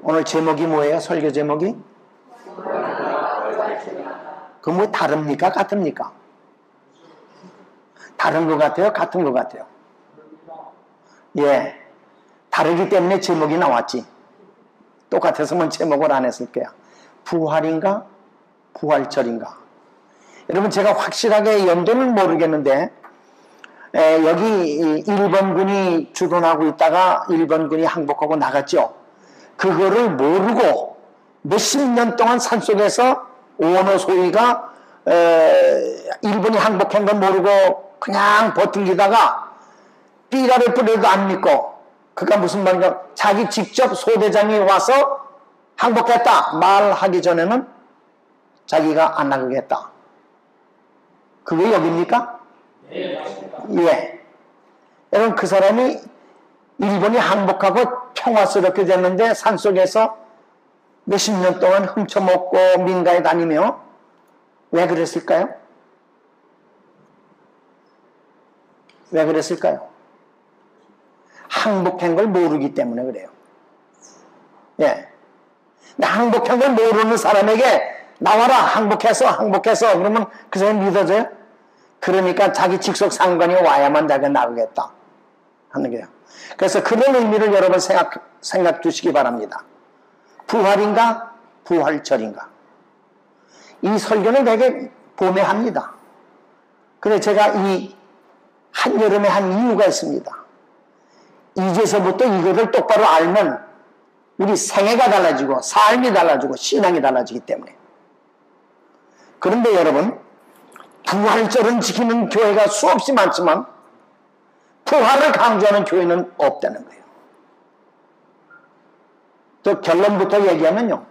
오늘 제목이 뭐예요? 설교 제목이? 그 뭐 다릅니까? 같습니까? 다른 것 같아요? 같은 것 같아요? 예. 다르기 때문에 제목이 나왔지. 똑같았으면 제목을 안 했을 거야. 부활인가? 부활절인가? 여러분, 제가 확실하게 연도는 모르겠는데, 여기 1번군이 주둔하고 있다가 1번군이 항복하고 나갔죠. 그거를 모르고 몇십 년 동안 산속에서 오원호 소위가 1번이 항복한 건 모르고 그냥 버티다가 삐라를 뿌려도 안 믿고, 그가 무슨 말인가, 자기 직접 소대장이 와서 항복했다 말하기 전에는 자기가 안 나가겠다. 그게 여기입니까? 네, 맞습니다. 예. 여러분, 그 사람이 일본이 항복하고 평화스럽게 됐는데 산속에서 몇십 년 동안 훔쳐먹고 민가에 다니며 왜 그랬을까요? 왜 그랬을까요? 항복한 걸 모르기 때문에 그래요. 예. 근데 항복한 걸 모르는 사람에게 나와라, 항복해서 그러면 그 사람이 믿어져요? 그러니까 자기 직속 상관이 와야만 자기가 나가겠다 하는 거예요. 그래서 그런 의미를 여러분 생각 두시기 바랍니다. 부활인가? 부활절인가? 이 설교는 되게 봄에 합니다. 그래서 제가 이 한여름에 한 이유가 있습니다. 이제서부터 이것을 똑바로 알면 우리 생애가 달라지고 삶이 달라지고 신앙이 달라지기 때문에. 그런데 여러분, 부활절은 지키는 교회가 수없이 많지만 부활을 강조하는 교회는 없다는 거예요. 또 결론부터 얘기하면요,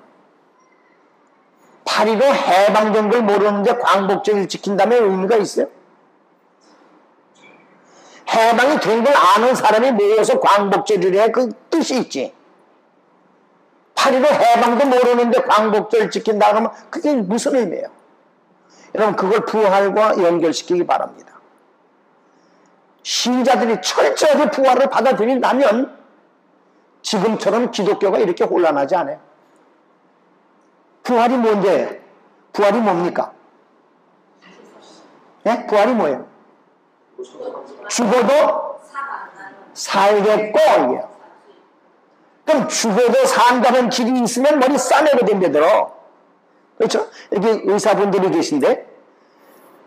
8.15 해방된 걸 모르는데 광복절을 지킨다면 의미가 있어요? 해방이 된 걸 아는 사람이 모여서 광복절을 해, 그 뜻이 있지. 8.15 해방도 모르는데 광복절 지킨다 하면 그게 무슨 의미예요? 여러분, 그걸 부활과 연결시키기 바랍니다. 신자들이 철저하게 부활을 받아들인다면 지금처럼 기독교가 이렇게 혼란하지 않아요. 부활이 뭔데요? 부활이 뭡니까? 네? 부활이 뭐예요? 죽어도 살겠고, 이게요. 그럼 죽어도 산다는 길이 있으면 머리 싸매고 댕겨들어. 그렇죠? 여기 의사분들이 계신데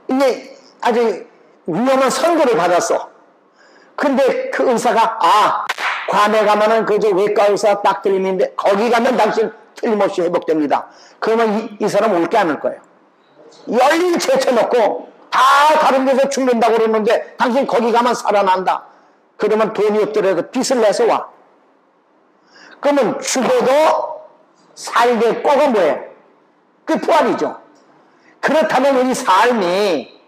이게 아주 위험한 선고를 받았어. 근데 그 의사가 괌에 가면은 그 외과 의사 딱 들리는데 거기 가면 당신 틀림없이 회복됩니다. 그러면 이 사람 올 게 안 올 거예요. 열린 제쳐놓고 다 다른 데서 죽는다고 그러는데 당신 거기 가면 살아난다. 그러면 돈이 없더라도 빚을 내서 와. 그러면 죽어도 살겠고가 뭐예요? 그게 부활이죠. 그렇다면 이 삶이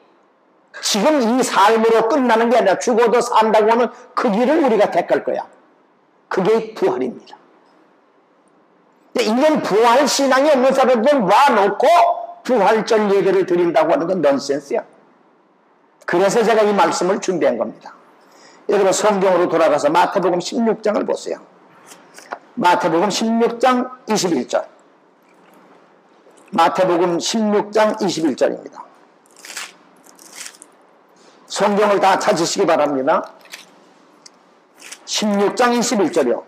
지금 이 삶으로 끝나는 게 아니라 죽어도 산다고 하는 그 길을 우리가 택할 거야. 그게 부활입니다. 근데 이런 부활 신앙이 없는 사람들은 와놓고 부활절 예배를 드린다고 하는 건 넌센스야. 그래서 제가 이 말씀을 준비한 겁니다. 여러분, 성경으로 돌아가서 마태복음 16장을 보세요. 마태복음 16장 21절. 마태복음 16장 21절입니다. 성경을 다 찾으시기 바랍니다. 16장 21절이요.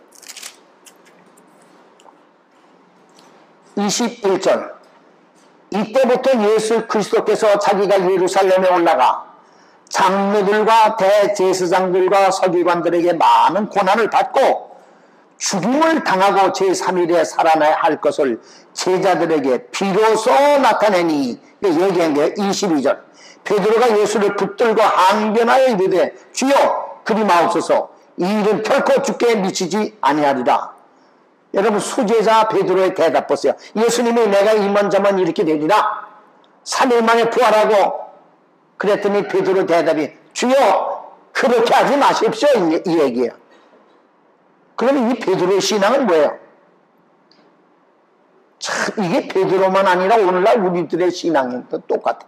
21절. 이때부터 예수 그리스도께서 자기가 예루살렘에 올라가 장로들과 대제사장들과 서기관들에게 많은 고난을 받고 죽임을 당하고 제3일에 살아나야 할 것을 제자들에게 비로소 나타내니, 얘기한 게 22절. 베드로가 예수를 붙들고 항변하여 이르되 주여 그리 마옵소서, 이 일은 결코 주께 미치지 아니하리라. 여러분, 수제자 베드로의 대답 보세요. 예수님이 내가 이만저만 이렇게 되리라 3일 만에 부활하고, 그랬더니 베드로 대답이 주여 그렇게 하지 마십시오, 이 얘기예요. 그러면 이 베드로의 신앙은 뭐예요? 참, 이게 베드로만 아니라 오늘날 우리들의 신앙도 똑같아.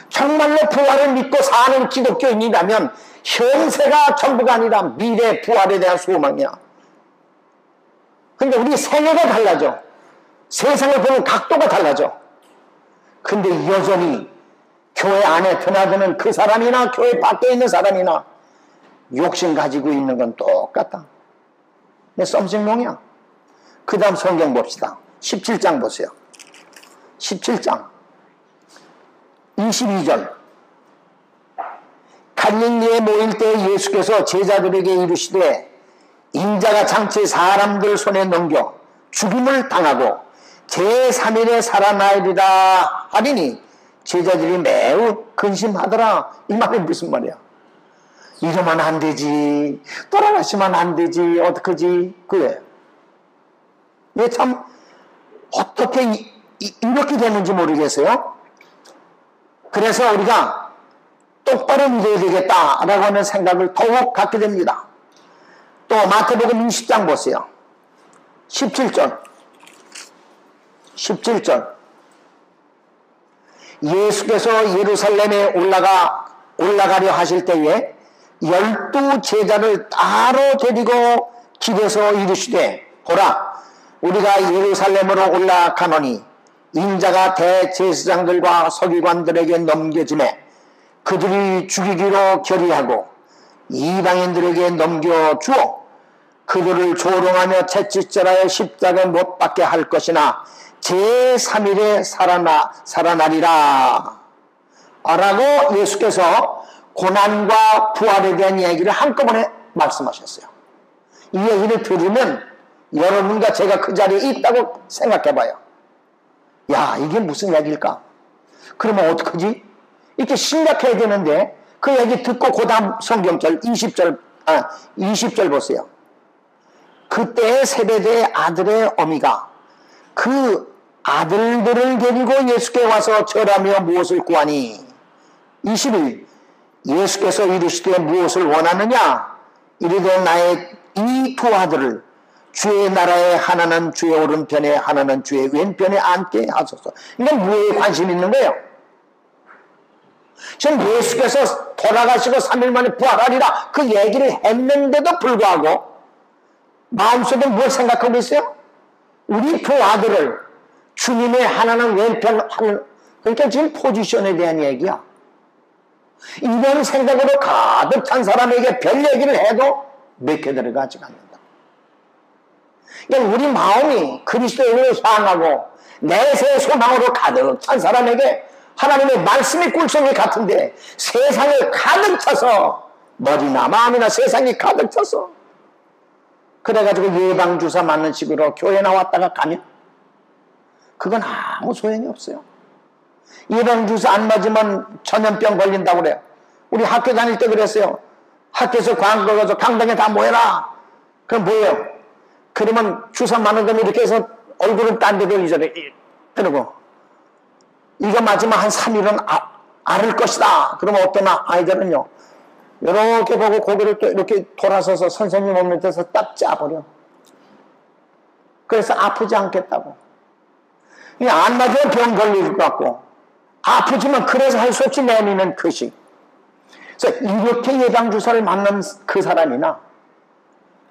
정말로 부활을 믿고 사는 기독교인이라면 현세가 전부가 아니라 미래 부활에 대한 소망이야. 근데 우리 생애가 달라져. 세상을 보는 각도가 달라져. 근데 여전히 교회 안에 드나드는 그 사람이나 교회 밖에 있는 사람이나 욕심 가지고 있는 건 똑같다. 썸씽롱이야. 그 다음 성경 봅시다. 17장 보세요. 17장 22절. 갈릴리에 모일 때 예수께서 제자들에게 이르시되 인자가 장차 사람들 손에 넘겨 죽임을 당하고 제3일에 살아나리라 하리니 제자들이 매우 근심하더라. 이 말이 무슨 말이야? 이러면 안 되지, 돌아가시면 안 되지, 어떡하지? 그래. 이게 참 어떻게 이렇게 되는지 모르겠어요. 그래서 우리가 똑바로 믿어야 되겠다라고 하는 생각을 더욱 갖게 됩니다. 또 마태복음 20장 보세요. 17절. 예수께서 예루살렘에 올라가려 하실 때에 12 제자를 따로 데리고 길에서 이르시되 보라, 우리가 예루살렘으로 올라가노니 인자가 대제사장들과 서기관들에게 넘겨지매 그들이 죽이기로 결의하고 이방인들에게 넘겨주어 그들을 조롱하며 채찍질하여 십자가에 못 박게 할 것이나 제3일에 살아나리라 라고 예수께서 고난과 부활에 대한 얘기를 한꺼번에 말씀하셨어요. 이 얘기를 들으면 여러분과 제가 그 자리에 있다고 생각해봐요. 야, 이게 무슨 얘기일까? 그러면 어떡하지? 이렇게 심각해야 되는데 그 얘기 듣고 그 다음 성경절 20절 보세요. 그때 세베대의 아들의 어미가 그 아들들을 데리고 예수께 와서 절하며 무엇을 구하니 21. 예수께서 이르시되 무엇을 원하느냐? 이르되 나의 이 두 아들을 주의 나라에 하나는 주의 오른편에 하나는 주의 왼편에 앉게 하소서. 이건 뭐에 관심 있는 거예요? 지금 예수께서 돌아가시고 3일 만에 부활하리라 그 얘기를 했는데도 불구하고 마음속에 뭘 생각하고 있어요? 우리 두 아들을 주님의 하나는 왼편, 그러니까 지금 포지션에 대한 얘기야. 이런 생각으로 가득 찬 사람에게 별 얘기를 해도 맥혀 들어가지 않는다. 그러니까 우리 마음이 그리스도를 향하고 내세 소망으로 가득 찬 사람에게 하나님의 말씀이 꿀송이 같은데 세상을 가득 차서 머리나 마음이나 세상이 가득 차서 그래가지고 예방주사 맞는 식으로 교회 나왔다가 가면 그건 아무 소용이 없어요. 예방주사 안 맞으면 전염병 걸린다고 그래요. 우리 학교 다닐 때 그랬어요. 학교에서 광고 가서 강당에 다 모여라. 그럼 뭐예요? 그러면 주사 맞는 놈이 이렇게 해서 얼굴은 딴 데 돌리잖아요. 그러고 이거 맞으면 한 3일은 앓을 것이다. 그러면 어떤 아이들은요 이렇게 보고 고개를 또 이렇게 돌아서서 선생님 오면 돼서 딱 짜버려. 그래서 아프지 않겠다고. 안 맞으면 병 걸릴 것 같고 아프지만 그래서 할 수 없이 내미는 것이. 그래서 이렇게 예방주사를 맞는 그 사람이나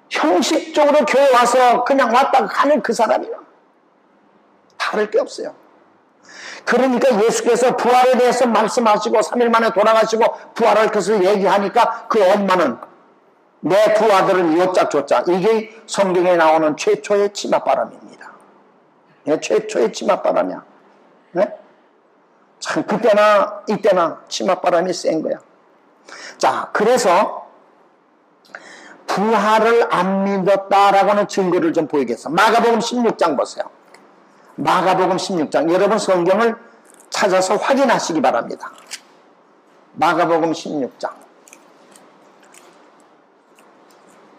형식적으로 교회 와서 그냥 왔다가 가는 그 사람이나 다를 게 없어요. 그러니까 예수께서 부활에 대해서 말씀하시고 3일 만에 돌아가시고 부활할 것을 얘기하니까 그 엄마는 내 두 아들을 요짝조짝. 이게 성경에 나오는 최초의 치맛바람입니다. 최초의 치맛바람이야. 네? 참 그때나 이때나 치맛바람이 센 거야. 자, 그래서 부활을 안 믿었다라고 하는 증거를 좀 보이겠어. 마가복음 16장 보세요. 마가복음 16장. 여러분 성경을 찾아서 확인하시기 바랍니다. 마가복음 16장.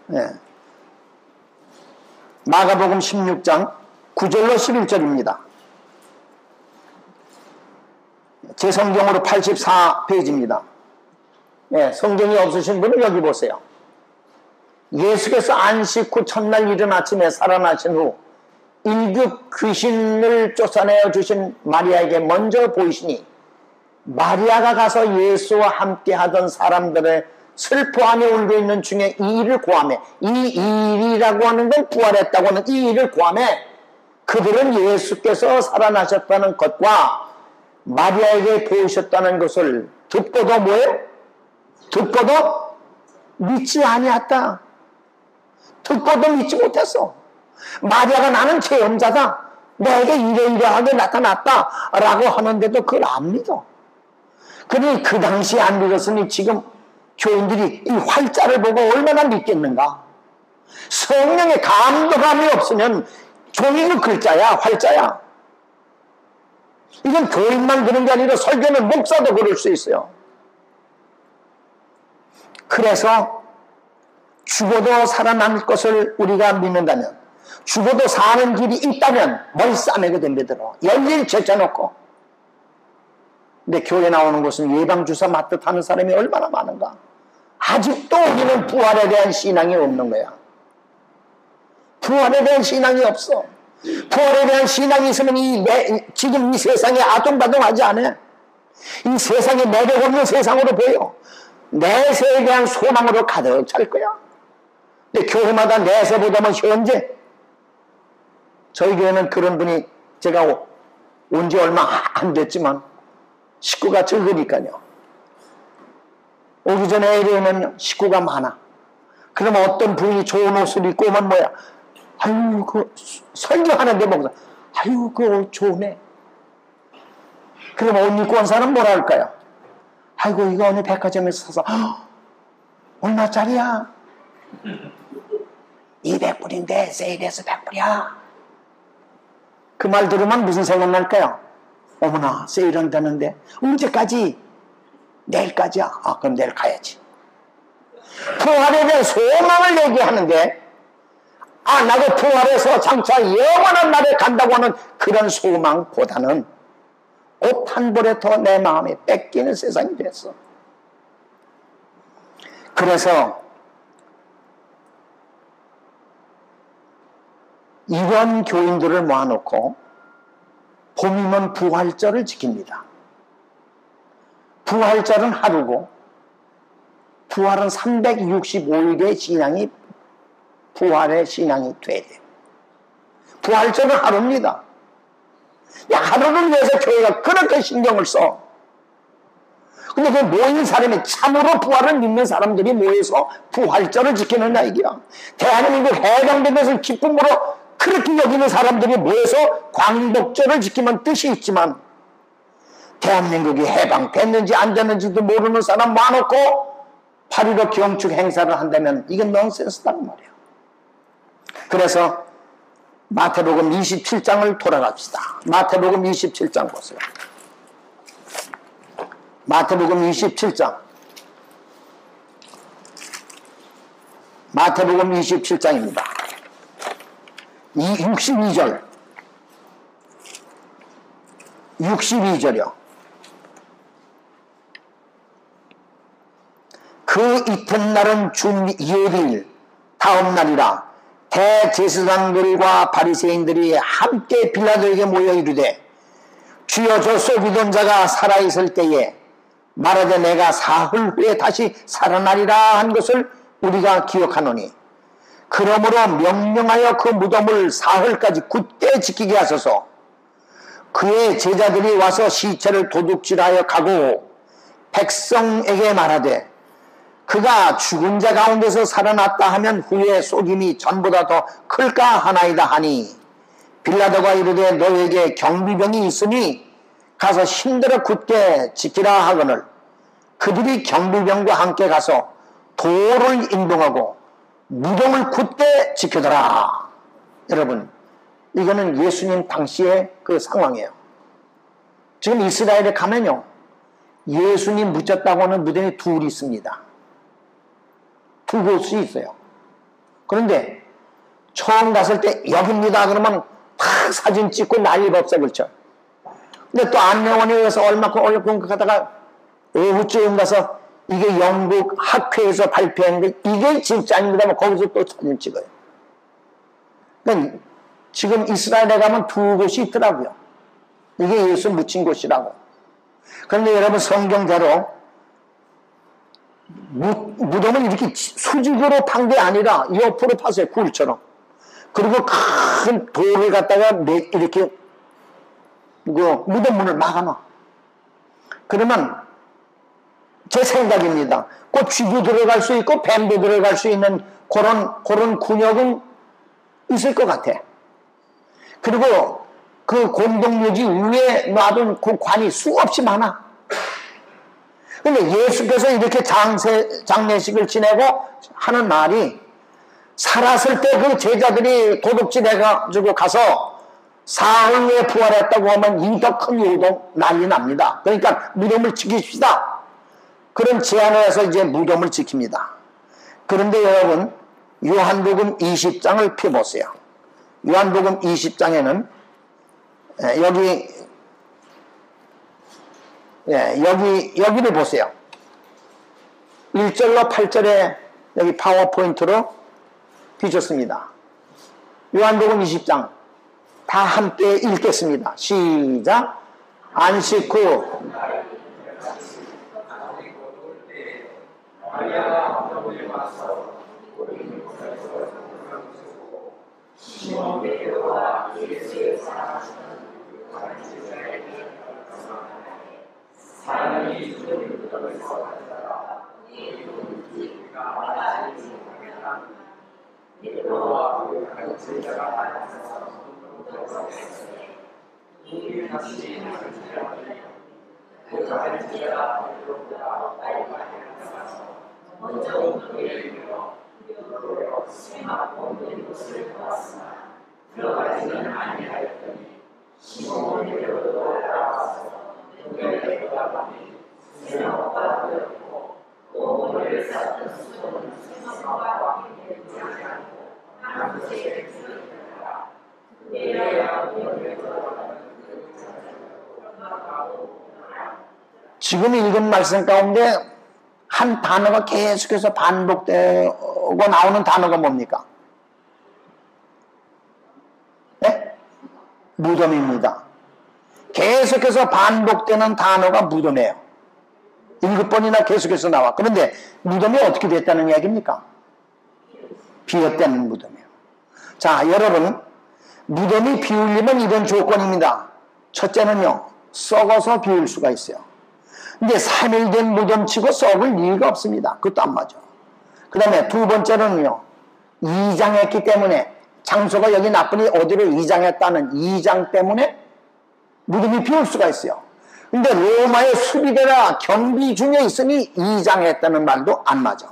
네. 마가복음 16장 9절로 11절입니다. 제 성경으로 84페이지입니다. 네, 성경이 없으신 분은 여기 보세요. 예수께서 안식 후 첫날 이른 아침에 살아나신 후 1급 귀신을 쫓아내어 주신 마리아에게 먼저 보이시니 마리아가 가서 예수와 함께 하던 사람들의 슬퍼 안에 울고 있는 중에 이 일을 고하매, 이 일이라고 하는 건 부활했다고 하는 이 일을 고하매 그들은 예수께서 살아나셨다는 것과 마리아에게 보이셨다는 것을 듣고도 뭐예요? 듣고도 믿지 아니했다. 듣고도 믿지 못했어. 마리아가 나는 체험자다. 내게 이러이러하게 나타났다. 라고 하는데도 그걸 안 믿어. 그러니 그 당시에 안 믿었으니 지금 교인들이 이 활자를 보고 얼마나 믿겠는가. 성령의 감동함이 없으면 종이는 글자야, 활자야. 이건 교인만 그런 게 아니라 설교는 목사도 그럴 수 있어요. 그래서 죽어도 살아날 것을 우리가 믿는다면, 죽어도 사는 길이 있다면 머리 싸매게 덤벼들어 열일 제쳐놓고. 근데 교회 나오는 곳은 예방주사 맞듯 하는 사람이 얼마나 많은가. 아직도 우리는 부활에 대한 신앙이 없는 거야. 부활에 대한 신앙이 없어. 부활에 대한 신앙이 있으면 지금 이 세상에 아동바동하지 않아. 이 세상에 매력 없는 세상으로 보여. 내세에 대한 소망으로 가득 찰 거야. 근데 교회마다 내세보다는 현재, 저희 교회는 그런 분이, 제가 온 지 얼마 안 됐지만 식구가 적으니까요. 오기 전에 LA에는 식구가 많아. 그러면 어떤 부인이 좋은 옷을 입고 오면 뭐야? 아유, 그 설교하는데 목사, 아유, 그 옷 좋네. 그러면 옷 입고 온 사람은 뭐라 할까요? 아이고, 이거 어느 백화점에서 사서, 얼마짜리야? 200불인데 세일해서 100불이야. 그 말 들으면 무슨 생각날까요? 어머나, 세일한다는데 언제까지? 내일까지야? 아, 그럼 내일 가야지. 부활에 대한 소망을 얘기하는데, 아, 나도 부활해서 장차 영원한 날에 간다고 하는 그런 소망보다는 옷 한 벌에 더 내 마음에 뺏기는 세상이 됐어. 그래서 이런 교인들을 모아놓고 봄이면 부활절을 지킵니다. 부활절은 하루고 부활은 365일의 신앙이 부활의 신앙이 돼야 돼요. 부활절은 하루입니다. 하루를 위해서 교회가 그렇게 신경을 써. 근데 그 모인 사람이 참으로 부활을 믿는 사람들이 모여서 부활절을 지키는 이기야. 대한민국 해방된 것을 기쁨으로 그렇게 여기는 사람들이 모여서 광복절을 지키면 뜻이 있지만 대한민국이 해방됐는지 안 됐는지도 모르는 사람 많았고 8.15 경축 행사를 한다면 이건 넌센스단 말이야. 그래서 마태복음 27장을 돌아갑시다. 마태복음 27장 보세요. 마태복음 27장. 마태복음 27장입니다. 62절. 62절이요. 그 이튿날은 주일일 다음 날이라 대제사장들과 바리새인들이 함께 빌라도에게 모여 이르되 주여 저 쏘기던 자가 살아있을 때에 말하되 내가 사흘 후에 다시 살아나리라 한 것을 우리가 기억하노니 그러므로 명령하여 그 무덤을 사흘까지 굳게 지키게 하소서. 그의 제자들이 와서 시체를 도둑질하여 가고 백성에게 말하되 그가 죽은 자 가운데서 살아났다 하면 후에 속임이 전보다 더 클까 하나이다 하니 빌라도가 이르되 너에게 경비병이 있으니 가서 힘들어 굳게 지키라 하거늘 그들이 경비병과 함께 가서 돌을 인동하고 무덤을 굳게 지키더라. 여러분, 이거는 예수님 당시의 그 상황이에요. 지금 이스라엘에 가면요, 예수님 묻혔다고 하는 무덤이 둘이 있습니다. 두 곳이 있어요. 그런데 처음 갔을 때 여기입니다 그러면 탁 사진 찍고 난리 법사 그렇죠. 근데 또 안내원에 의해서 얼마큼 가다가 오후쯤 가서 이게 영국 학회에서 발표했는데 이게 진짜 아닙니다 하면 거기서 또 사진 찍어요. 그러니까 지금 이스라엘에 가면 두 곳이 있더라고요. 이게 예수 묻힌 곳이라고. 그런데 여러분 성경대로 무덤을 이렇게 수직으로 판 게 아니라 옆으로 팠어요. 굴처럼. 그리고 큰 돌을 갖다가 이렇게 무덤 문을 막아놔. 그러면 제 생각입니다. 그 쥐도 들어갈 수 있고 뱀도 들어갈 수 있는 그런 군역은 있을 것 같아. 그리고 그 공동묘지 위에 놔둔 그 관이 수없이 많아. 근데 예수께서 이렇게 장례식을 지내고 하는 말이, 살았을 때 그 제자들이 도둑질 해가지고 가서 사흘 후에 부활했다고 하면 이 더 큰 요동 난리 납니다. 그러니까 무덤을 지킵시다. 그런 제안을 해서 이제 무덤을 지킵니다. 그런데 여러분, 요한복음 20장을 펴보세요. 요한복음 20장에는 여기를 보세요. 1절로 8절에 여기 파워포인트로 비쳤습니다. 요한복음 20장 다 함께 읽겠습니다. 시작. 안식 후 지금 읽은 말씀 가운데 한 단어가 계속해서 반복되고 나오는 단어가 뭡니까? 네? 무덤입니다. 계속해서 반복되는 단어가 무덤이에요. 7번이나 계속해서 나와. 그런데 무덤이 어떻게 됐다는 이야기입니까? 비었다는 무덤이에요. 자, 여러분, 무덤이 비우려면 이런 조건입니다. 첫째는요, 썩어서 비울 수가 있어요. 근데 3일 된 무덤치고 썩을 이유가 없습니다. 그것도 안 맞아. 그 다음에 두 번째는요, 이장했기 때문에, 장소가 여기 나쁘니 어디로 이장했다는 이장 때문에 무덤이 비울 수가 있어요. 근데 로마의 수비대나 경비 중에 있으니 이장했다는 말도 안 맞아.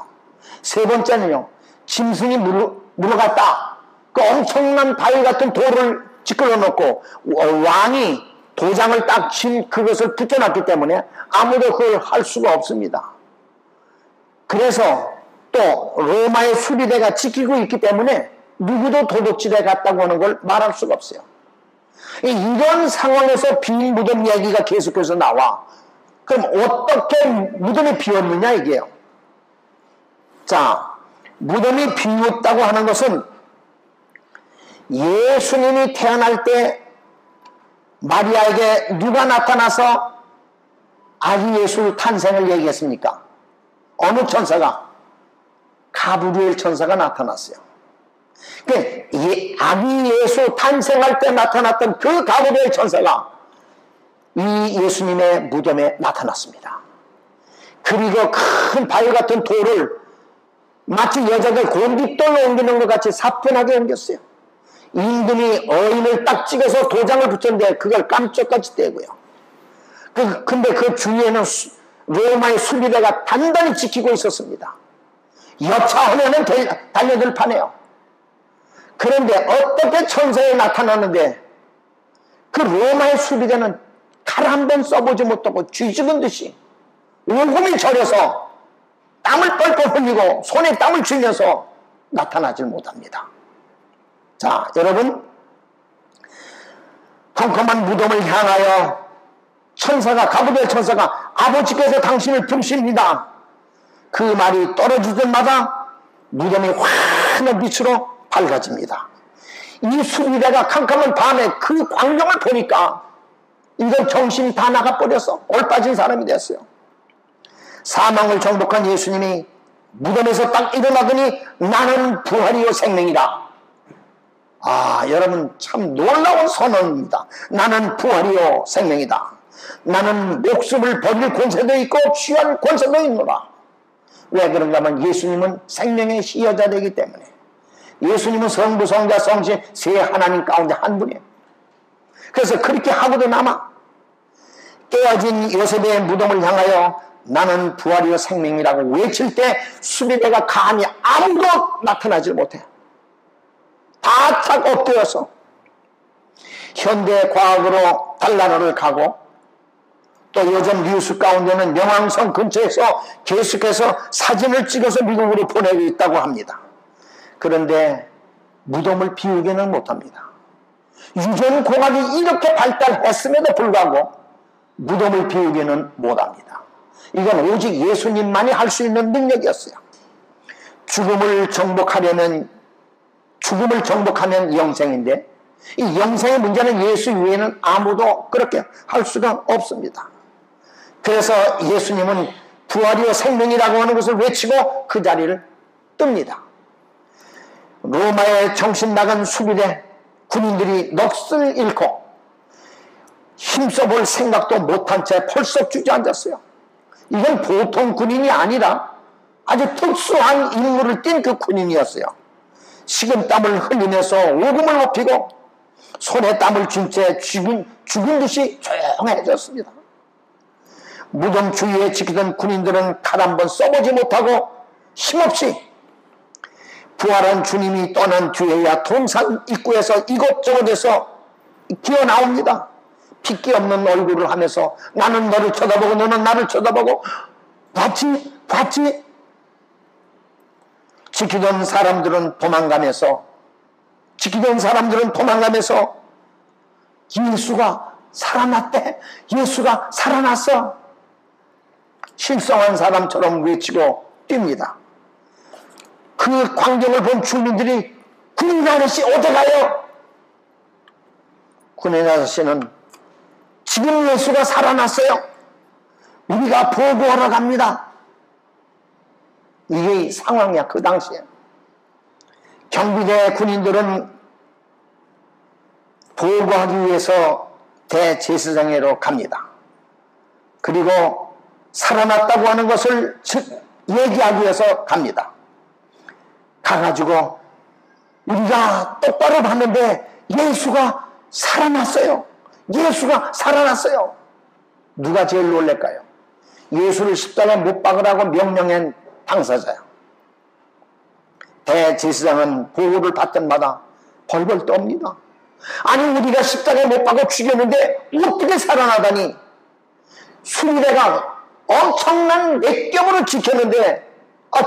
세 번째는요, 짐승이 물어갔다. 그 엄청난 바위 같은 돌을 찌끌어 놓고 왕이 도장을 딱 친 그것을 붙여놨기 때문에 아무도 그걸 할 수가 없습니다. 그래서 또 로마의 수비대가 지키고 있기 때문에 누구도 도둑질해 갔다고 하는 걸 말할 수가 없어요. 이런 상황에서 빈 무덤 이야기가 계속해서 나와. 그럼 어떻게 무덤이 비었느냐 이게요. 자, 무덤이 비었다고 하는 것은 예수님이 태어날 때 마리아에게 누가 나타나서 아기 예수 탄생을 얘기했습니까? 어느 천사가? 가브리엘 천사가 나타났어요. 아기 예수 탄생할 때 나타났던 그 가브리엘 천사가 이 예수님의 무덤에 나타났습니다. 그리고 큰 바위 같은 돌을 마치 여자들 곤깃돌로 옮기는 것 같이 사뿐하게 옮겼어요. 임금이 어인을 딱 찍어서 도장을 붙였는데 그걸 깜짝같이 떼고요. 근데 그 주위에는 로마의 수비대가 단단히 지키고 있었습니다. 여차하면은 달려들 판에요. 그런데 어떻게 천사에 나타나는데 그 로마의 수비대는 칼 한 번 써보지 못하고 쥐죽은 듯이 오금이 저려서 땀을 뻘뻘 흘리고 손에 땀을 쥐면서 나타나질 못합니다. 자, 여러분, 컴컴한 무덤을 향하여 천사가, 가브리엘 천사가 아버지께서 당신을 부르십니다. 그 말이 떨어지자마자 무덤이 환한 빛으로 밝아집니다. 이 수비대가 캄캄한 밤에 그 광경을 보니까 이건 정신이 다 나가버려서 올빠진 사람이 됐어요. 사망을 정복한 예수님이 무덤에서 딱 일어나더니 나는 부활이요 생명이다. 아, 여러분 참 놀라운 선언입니다. 나는 부활이요 생명이다. 나는 목숨을 버릴 권세도 있고 취할 권세도 있노라. 왜 그런가 하면 예수님은 생명의 희여자되기 때문에. 예수님은 성부, 성자, 성신 세 하나님 가운데 한 분이에요. 그래서 그렇게 하고도 남아 깨어진 요셉의 무덤을 향하여 나는 부활이요 생명이라고 외칠 때 수비대가 감히 아무도 나타나질 못해. 다 탁 엎드려서 현대 과학으로 달나라를 가고 또 요즘 뉴스 가운데는 명왕성 근처에서 계속해서 사진을 찍어서 미국으로 보내고 있다고 합니다. 그런데 무덤을 비우기는 못합니다. 유전공학이 이렇게 발달했음에도 불구하고 무덤을 비우기는 못합니다. 이건 오직 예수님만이 할 수 있는 능력이었어요. 죽음을 정복하면 영생인데 이 영생의 문제는 예수 외에는 아무도 그렇게 할 수가 없습니다. 그래서 예수님은 부활이요 생명이라고 하는 것을 외치고 그 자리를 뜹니다. 로마의 정신 나간 수비대 군인들이 넋을 잃고 힘써볼 생각도 못한 채 펄썩 주저앉았어요. 이건 보통 군인이 아니라 아주 특수한 임무를 띈 그 군인이었어요. 식은땀을 흘리면서 오금을 높이고 손에 땀을 준 채 죽은 듯이 조용해졌습니다. 무덤 주위에 지키던 군인들은 칼 한 번 써보지 못하고 힘없이 부활한 주님이 떠난 뒤에야 동산 입구에서 이곳저곳에서 기어 나옵니다. 핏기 없는 얼굴을 하면서 나는 너를 쳐다보고 너는 나를 쳐다보고 봤지? 지키던 사람들은 도망가면서 예수가 살아났대. 예수가 살아났어. 실성한 사람처럼 외치고 뜁니다. 그 광경을 본 주민들이 군인 아저씨 어디 가요? 군인 아저씨는 지금 예수가 살아났어요. 우리가 보고하러 갑니다. 이게 상황이야. 그 당시에 경비대 군인들은 보고하기 위해서 대제사장회로 갑니다. 그리고 살아났다고 하는 것을 얘기하기 위해서 갑니다. 가가지고 우리가 똑바로 봤는데 예수가 살아났어요. 예수가 살아났어요. 누가 제일 놀랄까요? 예수를 십자가에 못 박으라고 명령한 당사자요. 대제사장은 보고를 받을 때마다 벌벌 떱니다. 아니 우리가 십자가에 못 박아 죽였는데 어떻게 살아나다니. 수비대가 엄청난 맥격으로 지켰는데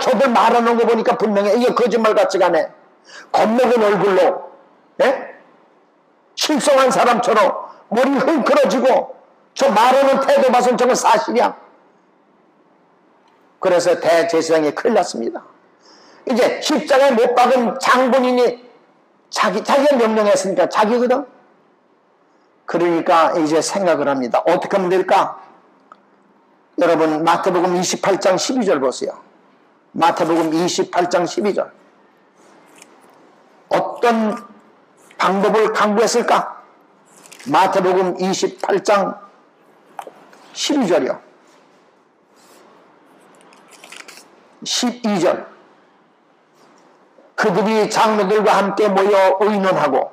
저들 말하는 거 보니까 분명히 이게 거짓말 같지가 않네. 겁먹은 얼굴로 실성한 사람처럼 머리 흥크러지고 저 말하는 태도 봐서는 저건 사실이야. 그래서 대제사장이 큰일 났습니다. 이제 십자가에 못 박은 장본인이 자기가 명령했으니까 자기거든. 그러니까 이제 생각을 합니다. 어떻게 하면 될까? 여러분 마태복음 28장 12절 보세요. 마태복음 28장 12절. 어떤 방법을 강구했을까? 마태복음 28장 12절이요. 12절. 그들이 장로들과 함께 모여 의논하고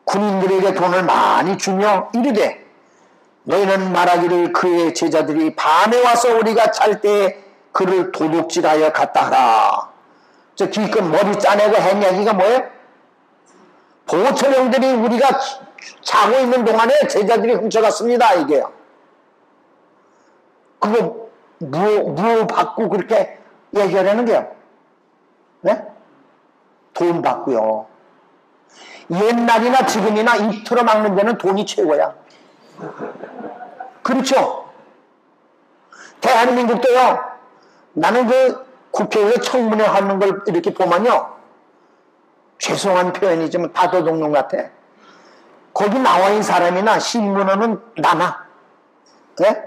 군인들에게 돈을 많이 주며 이르되 너희는 말하기를 그의 제자들이 밤에 와서 우리가 잘 때에 그를 도둑질하여 갔다 하라. 저 기껏 머리 짜내고 한 얘기가 뭐예요? 보초령들이 우리가 자고 있는 동안에 제자들이 훔쳐갔습니다. 이게요. 그거 뭐 받고 그렇게 얘기하려는 게요? 네? 돈 받고요. 옛날이나 지금이나 이 틀어막는 데는 돈이 최고야. 그렇죠? 대한민국도요. 나는 그 국회의원 청문회 하는 걸 이렇게 보면요. 죄송한 표현이지만 다도둑놈 같아. 거기 나와 있는 사람이나 신문은 남아. 네?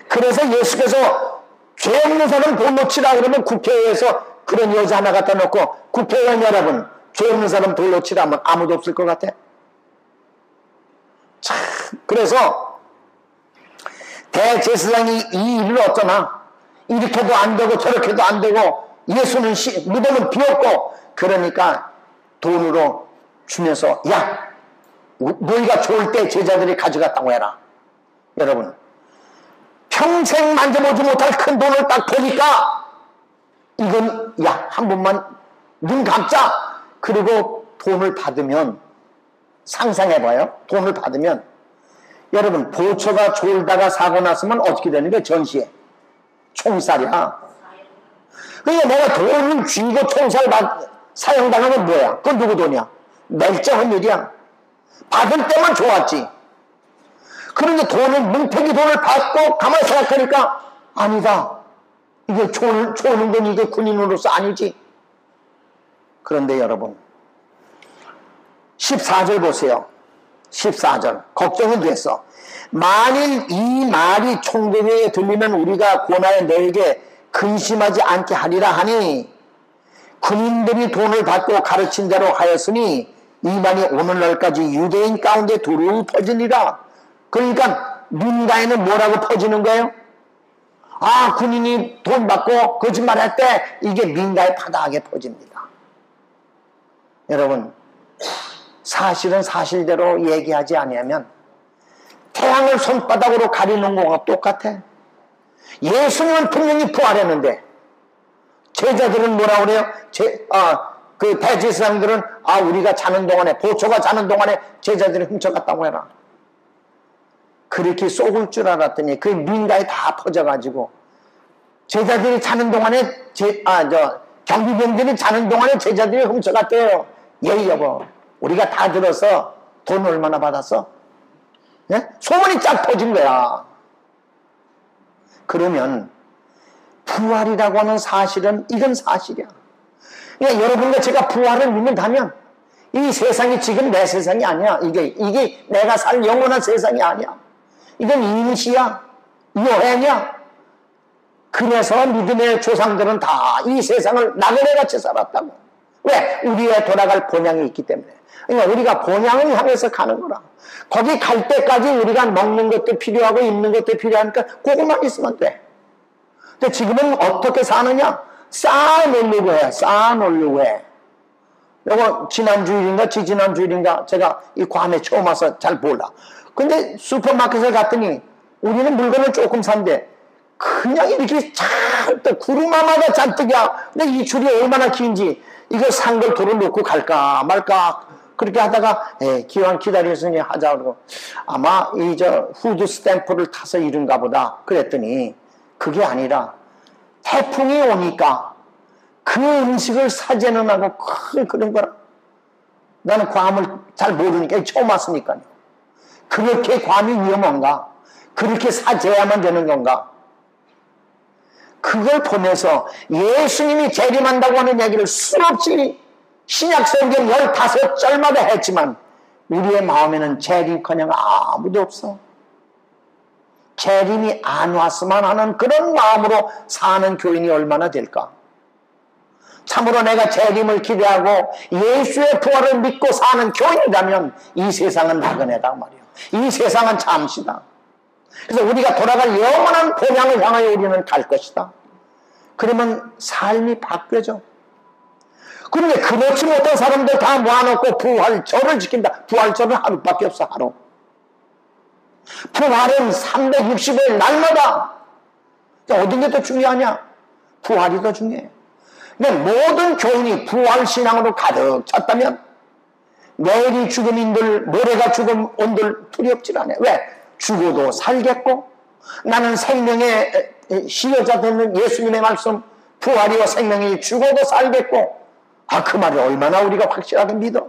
그래서 예수께서 죄 없는 사람 돈 놓치라 그러면 국회에서 그런 여자 하나 갖다 놓고 국회의원 여러분 죄 없는 사람 돈 놓치라 하면 아무도 없을 것 같아. 참 그래서 대제사장이 이 일을 어쩌나 이렇게도 안 되고 저렇게도 안 되고 예수는 무덤은 비었고 그러니까 돈으로 주면서 야 너희가 좋을 때 제자들이 가져갔다고 해라. 여러분 평생 만져보지 못할 큰 돈을 딱 보니까 이건 야 한 번만 눈 감자. 그리고 돈을 받으면 상상해봐요. 돈을 받으면 여러분 보초가 졸다가 사고 났으면 어떻게 되는 거야? 전시에 총살이야. 그러니까 내가 돈을 쥐고 총살 사형당하면 뭐야? 그건 누구 돈이야? 멀쩡한 일이야. 받을 때만 좋았지. 그런데 돈을 뭉태기 돈을 받고 가만히 생각하니까 아니다. 이게 좋은 건 이게 군인으로서 아니지. 그런데 여러분 14절 보세요. 14절 걱정은 됐어. 만일 이 말이 총독에게 들리면 우리가 권하여 너에게 근심하지 않게 하리라 하니 군인들이 돈을 받고 가르친 대로 하였으니 이 말이 오늘날까지 유대인 가운데 두루 퍼지니라. 그러니까 민가에는 뭐라고 퍼지는 거예요? 아 군인이 돈 받고 거짓말할 때 이게 민가에 파다하게 퍼집니다. 여러분 사실은 사실대로 얘기하지 아니하면 태양을 손바닥으로 가리는 거와 똑같아. 예수님은 분명히 부활했는데 제자들은 뭐라 그래요? 그 대제사장들은 우리가 자는 동안에 보초가 자는 동안에 제자들이 훔쳐갔다고 해라. 그렇게 쏘을 줄 알았더니 그 민가에 다 퍼져가지고 제자들이 자는 동안에 경비병들이 자는 동안에 제자들이 훔쳐갔대요. 예의 여보 우리가 다 들어서 돈 얼마나 받았어? 네? 소문이 쫙 퍼진 거야. 그러면 부활이라고 하는 사실은 이건 사실이야. 그러니까 여러분과 제가 부활을 믿는다면 이 세상이 지금 내 세상이 아니야. 이게 내가 살 영원한 세상이 아니야. 이건 임시야. 여행이야. 그래서 믿음의 조상들은 다 이 세상을 나그네같이 살았다고. 왜? 우리의 돌아갈 본향이 있기 때문에. 그러니까 우리가 본향을 향해서 가는 거라. 거기 갈 때까지 우리가 먹는 것도 필요하고 입는 것도 필요하니까 그것만 있으면 돼. 근데 지금은 어떻게 사느냐? 쌓아놓으려고 해. 쌓아놓으려고 해. 이거 지난주일인가 지지난주일인가 제가 이 괌에 처음 와서 잘 몰라. 근데 슈퍼마켓에 갔더니 우리는 물건을 조금 산대. 그냥 이렇게 잔뜩 구름하마다 잔뜩이야. 근데 이 줄이 얼마나 긴지 이거 산 걸 도로 놓고 갈까 말까 그렇게 하다가 기왕 기다렸으니 하자 그러고 아마 후드 스탬프를 타서 이른가 보다 그랬더니 그게 아니라 태풍이 오니까 그 음식을 사재는 하고 그런 거라. 나는 괌을 잘 모르니까 처음 왔으니까요. 그렇게 괌이 위험한가? 그렇게 사재야만 되는 건가? 그걸 보면서 예수님이 재림한다고 하는 얘기를 수없이 신약성경 15절마다 했지만 우리의 마음에는 재림커녕 아무도 없어. 재림이 안 왔으면 하는 그런 마음으로 사는 교인이 얼마나 될까? 참으로 내가 재림을 기대하고 예수의 부활을 믿고 사는 교인이라면 이 세상은 나그네다 말이야. 이 세상은 잠시다. 그래서 우리가 돌아갈 영원한 본향을 향하여 우리는 갈 것이다. 그러면 삶이 바뀌어져. 그런데 그렇지 못한 사람들 다 모아놓고 부활절을 지킨다. 부활절은 하루밖에 없어. 하루. 부활은 365일 날마다. 어떤 게 더 중요하냐? 부활이 더 중요해. 근데 모든 교인이 부활신앙으로 가득 찼다면 내일이 죽음인들 모레가 죽음 온들 두렵질 않아. 왜? 죽어도 살겠고 나는 생명의 시여자 되는 예수님의 말씀 부활이와 생명이 죽어도 살겠고 그 말을 얼마나 우리가 확실하게 믿어.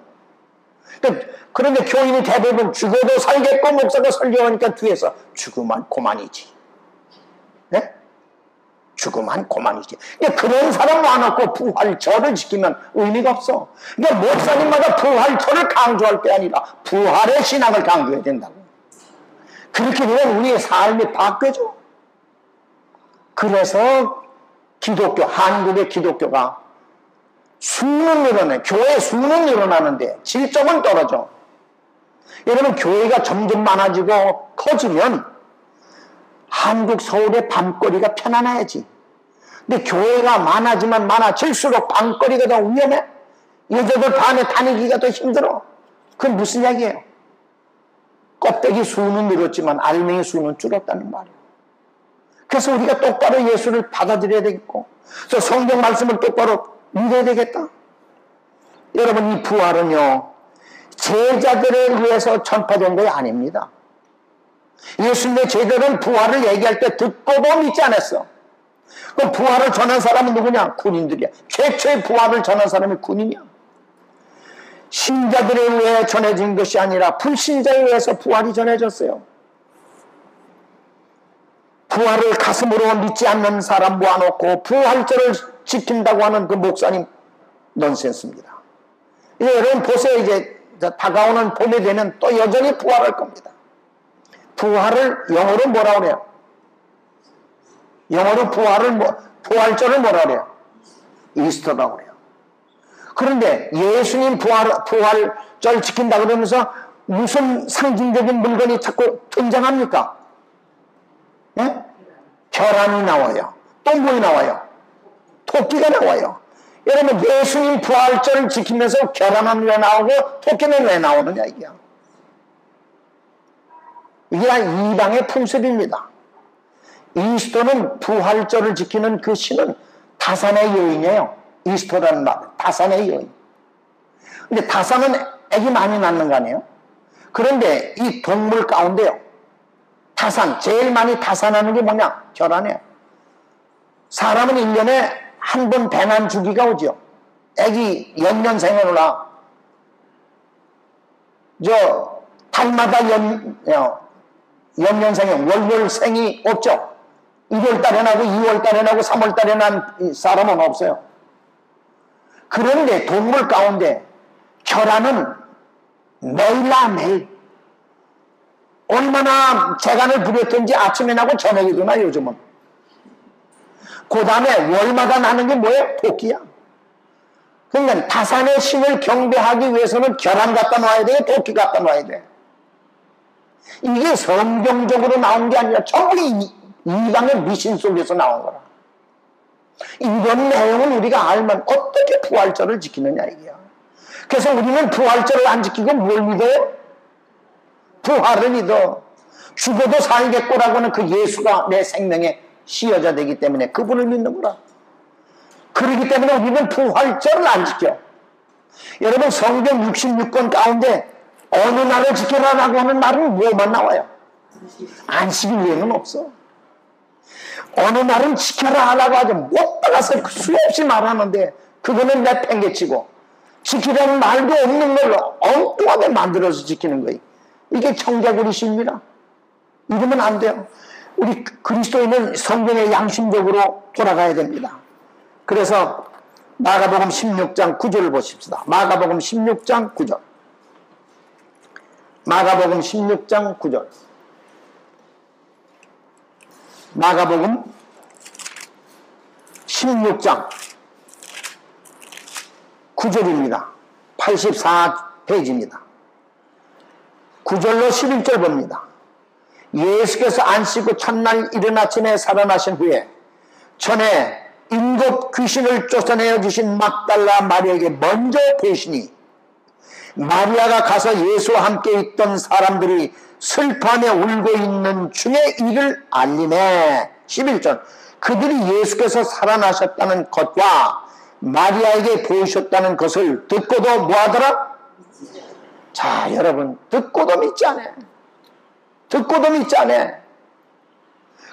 그런데 교인이 대부분 죽어도 살겠고 목사가 설교하니까 뒤에서 죽음한 고만이지. 네? 죽음한 고만이지. 그런 사람 와놓고 부활절을 지키면 의미가 없어. 목사님마다 부활절을 강조할 게 아니라 부활의 신앙을 강조해야 된다고. 그렇게 되면 우리의 삶이 바뀌어져. 그래서 기독교, 한국의 기독교가 수는 늘어나요. 교회 수는 늘어나는데 질적은 떨어져. 여러분, 교회가 점점 많아지고 커지면 한국 서울의 밤거리가 편안해야지. 근데 교회가 많아지면 많아질수록 밤거리가 더 위험해. 여자들 밤에 다니기가 더 힘들어. 그건 무슨 이야기예요? 껍데기 수는 늘었지만 알맹이 수는 줄었다는 말이에요. 그래서 우리가 똑바로 예수를 받아들여야 되겠고, 저 성경 말씀을 똑바로 믿어야 되겠다. 여러분, 이 부활은요, 제자들을 위해서 전파된 게 아닙니다. 예수님의 제자들은 부활을 얘기할 때 듣고도 믿지 않았어. 그럼 부활을 전한 사람은 누구냐? 군인들이야. 최초의 부활을 전한 사람이 군인이야. 신자들에 의해 전해진 것이 아니라 불신자에 의해서 부활이 전해졌어요. 부활을 가슴으로 믿지 않는 사람 모아놓고 부활절을 지킨다고 하는 그 목사님 넌센스입니다. 이제 여러분 보세요. 이제 다가오는 봄이 되면 또 여전히 부활할 겁니다. 부활을 영어로 뭐라 그래요? 영어로 부활절을 뭐라 그래요? 이스터라고 그래요. 그런데 예수님 부활절 지킨다 그러면서 무슨 상징적인 물건이 자꾸 등장합니까? 예? 계란이 나와요. 또 뭐 나와요? 토끼가 나와요. 여러분, 예수님 부활절을 지키면서 계란은 왜 나오고 토끼는 왜 나오느냐 이게요. 이게 이방의 풍습입니다. 이스터는 부활절을 지키는 그 신은 다산의 여인이에요. 이스터라는 말, 다산의 여인. 근데 다산은 애기 많이 낳는 거 아니에요? 그런데 이 동물 가운데요, 제일 많이 다산하는 게 뭐냐? 결혼이에요. 사람은 1년에 한 번 배난 주기가 오죠. 애기 연년생으로 나. 달마다 연년생이 월월생이 없죠. 1월달에 나고 2월달에 나고 3월달에 난 사람은 없어요. 그런데 동물 가운데 결혼은 매일나 매일 얼마나 재간을 부렸든지 아침에 나고 저녁에도 나 요즘은. 그 다음에 월마다 나는 게 뭐예요? 토끼야. 그러니까 다산의 신을 경배하기 위해서는 결혼 갖다 놔야 돼요? 토끼 갖다 놔야 돼. 이게 성경적으로 나온 게 아니라 전부 이방의 미신 속에서 나온 거라. 이런 내용을 우리가 알면 어떻게 부활절을 지키느냐 이게야. 그래서 우리는 부활절을 안 지키고 뭘 믿어요? 부활을 믿어. 죽어도 살겠고라고 하는 그 예수가 내 생명의 시여자 되기 때문에 그분을 믿는 거라. 그렇기 때문에 우리는 부활절을 안 지켜. 여러분, 성경 66권 가운데 어느 날을 지켜라라고 하는 말은 뭐만 나와요? 안식일 외에는 없어. 어느 날은 지켜라 하라고 하죠. 못 따라서 수없이 말하는데 그거는 내팽개치고 지키라는 말도 없는 걸로 엉뚱하게 만들어서 지키는 거예요. 이게 청자구리십니다. 이러면 안 돼요. 우리 그리스도인은 성경의 양심적으로 돌아가야 됩니다. 그래서 마가복음 16장 9절을 보십시다. 마가복음 16장 9절. 마가복음 16장 9절. 마가복음 16장 9절입니다. 84페이지입니다. 9절로 11절 봅니다. 예수께서 안식 후 첫날 이른 아침에 살아나신 후에 전에 일곱 귀신을 쫓아내어 주신 막달라 마리아에게 먼저 보시니 마리아가 가서 예수와 함께 있던 사람들이 슬퍼하며 울고 있는 중에 이를 알리네. 11절. 그들이 예수께서 살아나셨다는 것과 마리아에게 보이셨다는 것을 듣고도 뭐하더라? 자, 여러분, 듣고도 믿지 않아. 듣고도 믿지 않아.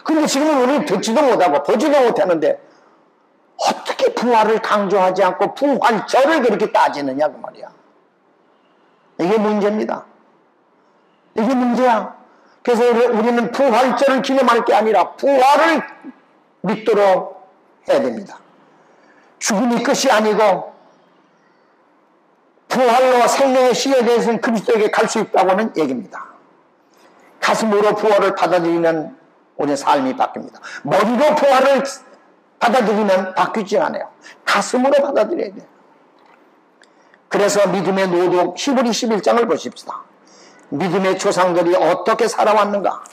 근데 지금은 우리 듣지도 못하고 보지도 못하는데 어떻게 부활을 강조하지 않고 부활절을 그렇게 따지느냐고 말이야. 이게 문제입니다. 이게 문제야. 그래서 우리는 부활절을 기념할 게 아니라 부활을 믿도록 해야 됩니다. 죽음이 끝이 아니고 부활로 생명의 시에 대해서는 그리스도에게 갈 수 있다고 하는 얘기입니다. 가슴으로 부활을 받아들이는 우리의 삶이 바뀝니다. 머리로 부활을 받아들이면 바뀌지 않아요. 가슴으로 받아들여야 돼요. 그래서 믿음의 노동 히브리 11장을 보십시다. 믿음의 조상들이 어떻게 살아왔는가.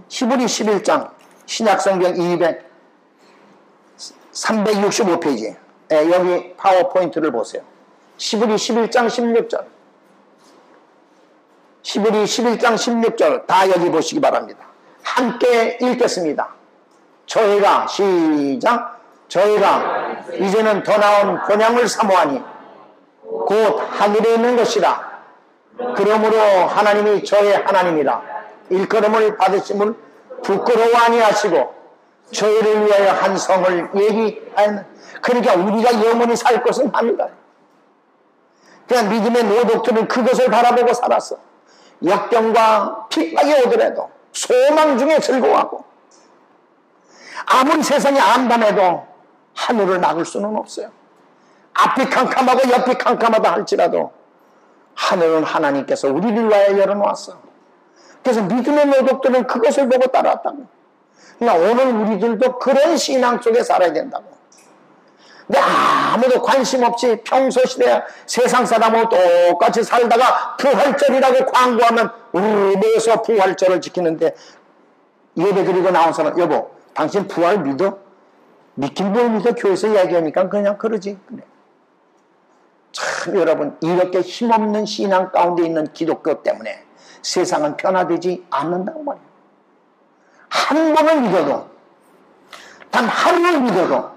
히브리 11장 신약성경 365페이지 여기 파워포인트를 보세요. 히브리 11장 16절 히브리 11장 16절 다 여기 보시기 바랍니다. 함께 읽겠습니다. 저희가 시작. 저희가 이제는 더 나은 본향을 사모하니 곧 하늘에 있는 것이라. 그러므로 하나님이 저의 하나님이라. 일컬음을 받으심을 부끄러워 아니하시고 저희를 위하여 한 성을 얘기하였는. 그러니까 우리가 영원히 살 것은 하늘이다. 그냥 믿음의 노독들은 그것을 바라보고 살았어. 역경과 핍박이 오더라도 소망 중에 즐거워하고, 아무리 세상이 암담해도 하늘을 막을 수는 없어요. 앞이 캄캄하고 옆이 캄캄하다 할지라도 하늘은 하나님께서 우리를 위하여 열어놓았어. 그래서 믿음의 노독들은 그것을 보고 따라왔다고. 그러니까 오늘 우리들도 그런 신앙 속에 살아야 된다고. 근데 아무도 관심 없이 평소 시대 세상 사람하고 똑같이 살다가 부활절이라고 광고하면 모여서 부활절을 지키는데, 예배 드리고 나온 사람, 여보 당신 부활 믿어? 믿긴 뭘 믿어? 교회에서 얘기하니까 그냥 그러지. 그래. 참 여러분, 이렇게 힘없는 신앙 가운데 있는 기독교 때문에 세상은 변화되지 않는다고 말이에요. 한 번을 믿어도, 단 하루를 믿어도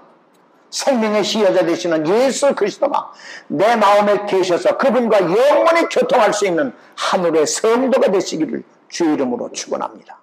생명의 시여자 되시는 예수 그리스도가 내 마음에 계셔서 그분과 영원히 교통할 수 있는 하늘의 성도가 되시기를 주의 이름으로 축원합니다.